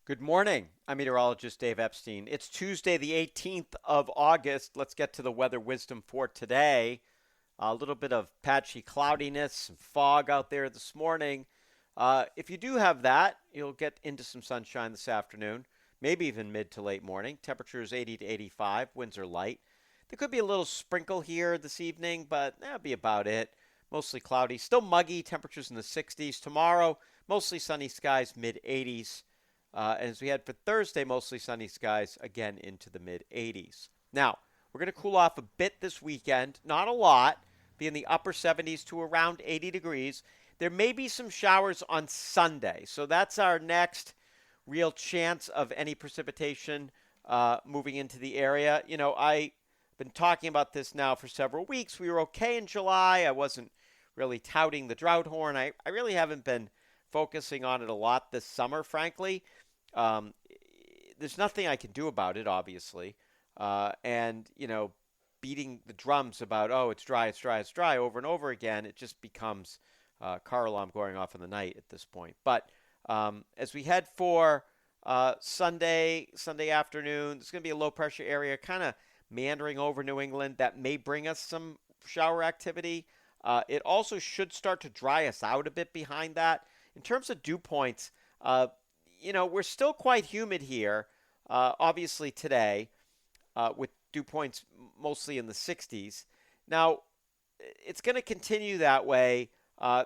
Good morning. I'm meteorologist Dave Epstein. It's Tuesday, the 18th of August. Let's get to the weather wisdom for today. A little bit of patchy cloudiness, some fog out there this morning. If you do have that, you'll get into some sunshine this afternoon, maybe even mid to late morning. Temperatures 80 to 85, winds are light. There could be a little sprinkle here this evening, but that'll be about it. Mostly cloudy, still muggy, temperatures in the 60s. Tomorrow, mostly sunny skies, mid 80s. As we head for Thursday, mostly sunny skies, again into the mid 80s. Now, we're going to cool off a bit this weekend, not a lot, be in the upper 70s to around 80 degrees. There may be some showers on Sunday, so that's our next real chance of any precipitation moving into the area. I've been talking about this now for several weeks. We were okay in July. I wasn't really touting the drought horn. I really haven't been focusing on it a lot this summer, frankly. Um, there's nothing I can do about it, obviously. And beating the drums about, oh, it's dry, it's dry, it's dry over and over again, it just becomes car alarm going off in the night at this point. But as we head for Sunday afternoon, there's going to be a low pressure area kind of meandering over New England that may bring us some shower activity. It also should start to dry us out a bit behind that. In terms of dew points, we're still quite humid here, obviously today, with dew points mostly in the 60s. Now, it's going to continue that way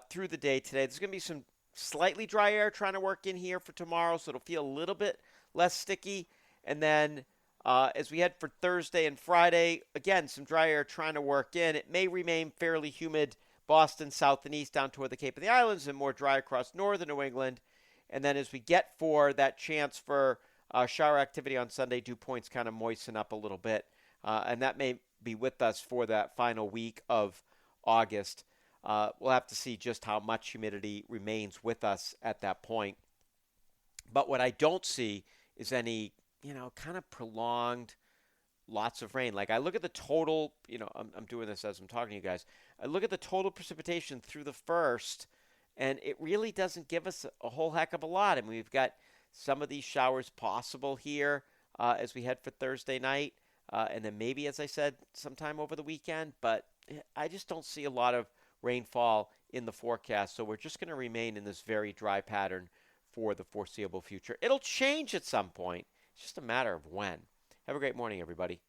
through the day today. There's going to be some slightly dry air trying to work in here for tomorrow, so it'll feel a little bit less sticky. And then as we head for Thursday and Friday, again, some dry air trying to work in. It may remain fairly humid Boston, south and east down toward the Cape of the Islands, and more dry across northern New England. And then as we get for that chance for shower activity on Sunday, dew points kind of moisten up a little bit. And that may be with us for that final week of August. We'll have to see just how much humidity remains with us at that point. But what I don't see is any, kind of prolonged lots of rain. Like I look at the total, I'm doing this as I'm talking to you guys. I look at the total precipitation through the first, and it really doesn't give us a whole heck of a lot. I mean, we've got some of these showers possible here as we head for Thursday night, and then maybe, as I said, sometime over the weekend. But I just don't see a lot of rainfall in the forecast, so we're just going to remain in this very dry pattern for the foreseeable future. It'll change at some point. It's just a matter of when. Have a great morning, everybody.